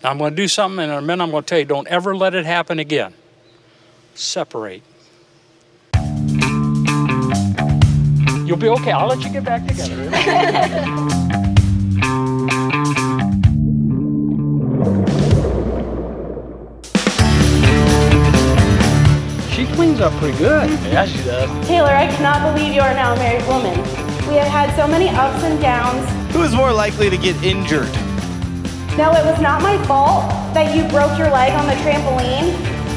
Now I'm going to do something, and in a minute I'm going to tell you, don't ever let it happen again. Separate. You'll be okay. I'll let you get back together. She cleans up pretty good. Yeah, she does. Taylor, I cannot believe you are now a married woman. We have had so many ups and downs. Who is more likely to get injured? No, it was not my fault that you broke your leg on the trampoline.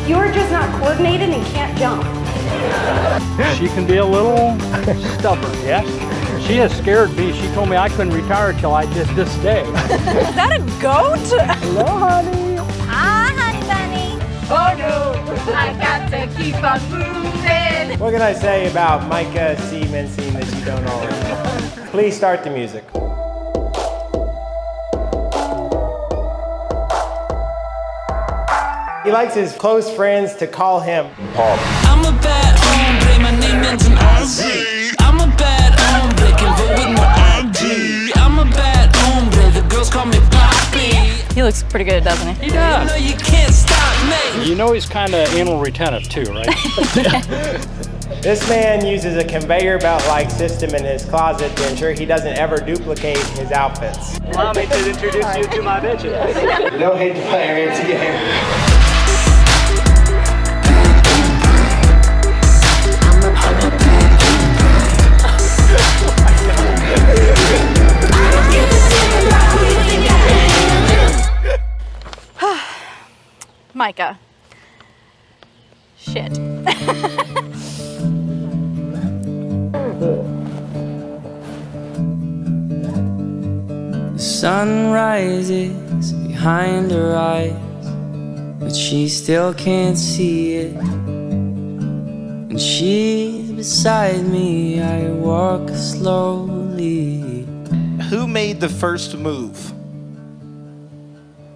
You were just not coordinated and can't jump. She can be a little stubborn, yes? She has scared me. She told me I couldn't retire till I did this day. Is that a goat? Hello, honey. Hi, honey bunny. Oh no, I got to keep on moving. What can I say about Micah C. Mensing that you don't already know? Please start the music. He likes his close friends to call him Paul. I'm a bad hombre, my name ends in RZ. I'm a bad hombre, can vote with no ID. I'm a bad hombre, the girls call me PAPI. He looks pretty good, doesn't he? He does. No, you can't stop me. You know he's kind of anal retentive too, right? This man uses a conveyor belt-like system in his closet to ensure he doesn't ever duplicate his outfits. Allow me to introduce you to my bitches. Don't hate to play our anti game. Micah. Shit. The sun rises behind her eyes, but she still can't see it. And she's beside me, I walk slowly. Who made the first move?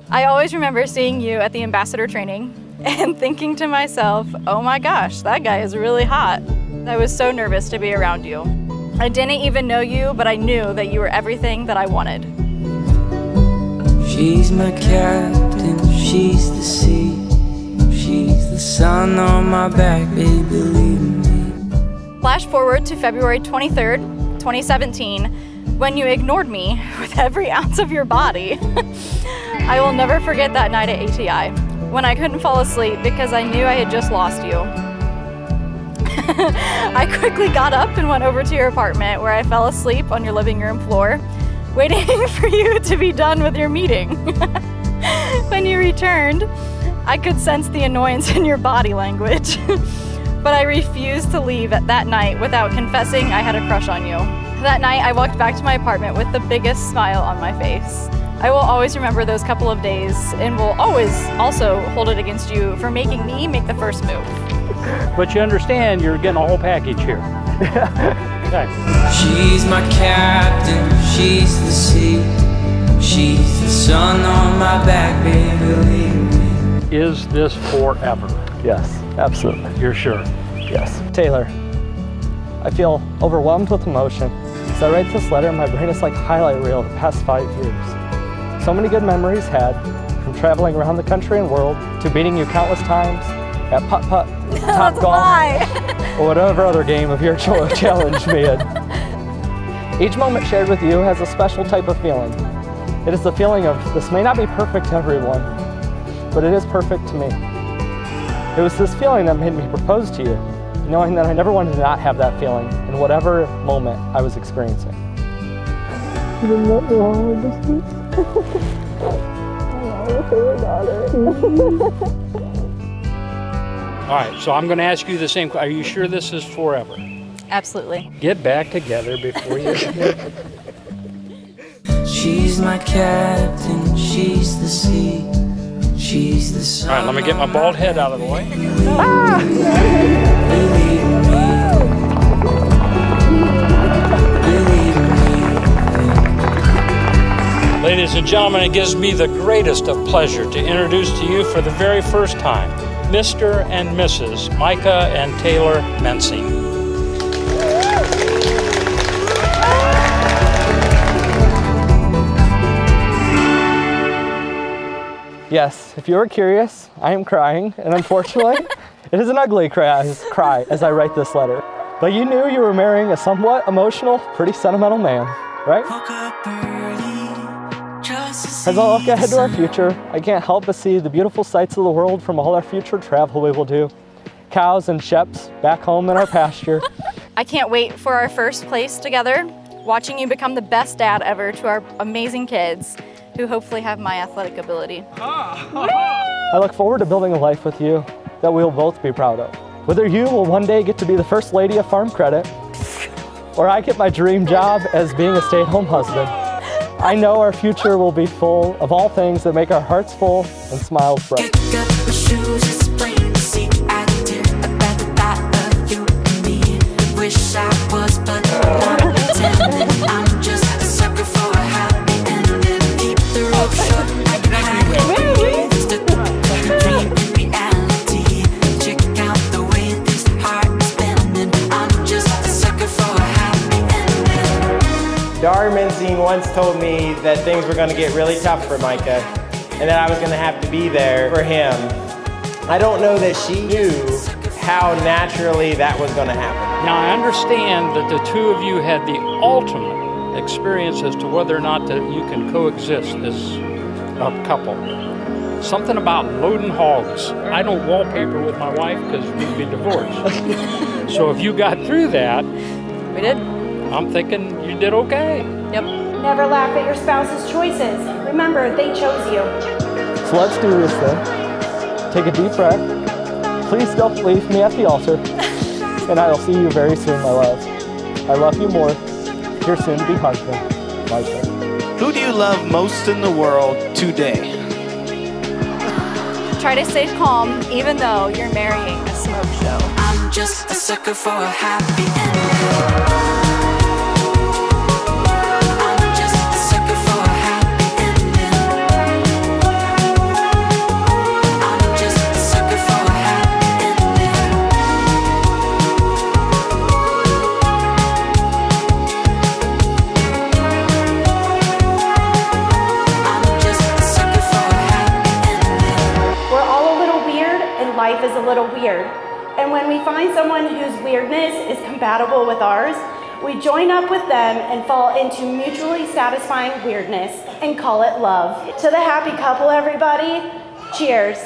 I always remember seeing you at the ambassador training and thinking to myself, oh my gosh, that guy is really hot. I was so nervous to be around you. I didn't even know you, but I knew that you were everything that I wanted. She's my captain, she's the sea. She's the sun on my back, baby, believe me. Flash forward to February 23rd, 2017, when you ignored me with every ounce of your body. I will never forget that night at ATI, when I couldn't fall asleep because I knew I had just lost you. I quickly got up and went over to your apartment where I fell asleep on your living room floor, waiting for you to be done with your meeting. When you returned, I could sense the annoyance in your body language, but I refused to leave at that night without confessing I had a crush on you. That night, I walked back to my apartment with the biggest smile on my face. I will always remember those couple of days and will always also hold it against you for making me make the first move. But you understand you're getting a whole package here. Okay. She's my captain, she's the sea. She's the sun on my back, baby, believe me. Is this forever? Yes, absolutely. You're sure? Yes. Taylor, I feel overwhelmed with emotion. As I write this letter, my brain is like a highlight reel of the past 5 years. So many good memories had, from traveling around the country and world, to meeting you countless times at putt-putt, top golf, or whatever other game of your challenge me in. Each moment shared with you has a special type of feeling. It is the feeling of, this may not be perfect to everyone, but it is perfect to me. It was this feeling that made me propose to you, knowing that I never wanted to not have that feeling in whatever moment I was experiencing. You did not know how this is. All right, so I'm going to ask you the same question. Are you sure this is forever? Absolutely. Get back together before you... She's my captain, she's the sea. She's the sun. All right, let me get my bald head out of the way. Ah! Ladies and gentlemen, it gives me the greatest of pleasure to introduce to you for the very first time, Mr. and Mrs. Micah and Taylor Mensing. Yes, if you were curious, I am crying, and unfortunately, it is an ugly cry as I write this letter. But you knew you were marrying a somewhat emotional, pretty sentimental man, right? As I look ahead to our future, I can't help but see the beautiful sights of the world from all our future travel we will do. Cows and sheps back home in our pasture. I can't wait for our first place together, watching you become the best dad ever to our amazing kids, who hopefully have my athletic ability. I look forward to building a life with you that we will both be proud of. Whether you will one day get to be the first lady of Farm Credit, or I get my dream job as being a stay-at-home husband, I know our future will be full of all things that make our hearts full and smiles bright. Mensing once told me that things were going to get really tough for Micah and that I was going to have to be there for him. I don't know that she knew how naturally that was going to happen. Now I understand that the two of you had the ultimate experience as to whether or not that you can coexist as a couple. Something about loading hogs. I don't wallpaper with my wife because we'd be divorced. So if you got through that, We did. I'm thinking you did okay. Yep. Never laugh at your spouse's choices. Remember, they chose you. So let's do this then. Take a deep breath. Please don't leave me at the altar. And I will see you very soon, my love. I love you more. Your soon-to-be husband, Micah. Who do you love most in the world today? Try to stay calm, even though you're marrying a smoke show. I'm just a sucker for a happy ending. Life is a little weird. And when we find someone whose weirdness is compatible with ours, we join up with them and fall into mutually satisfying weirdness and call it love. To the happy couple, everybody, cheers.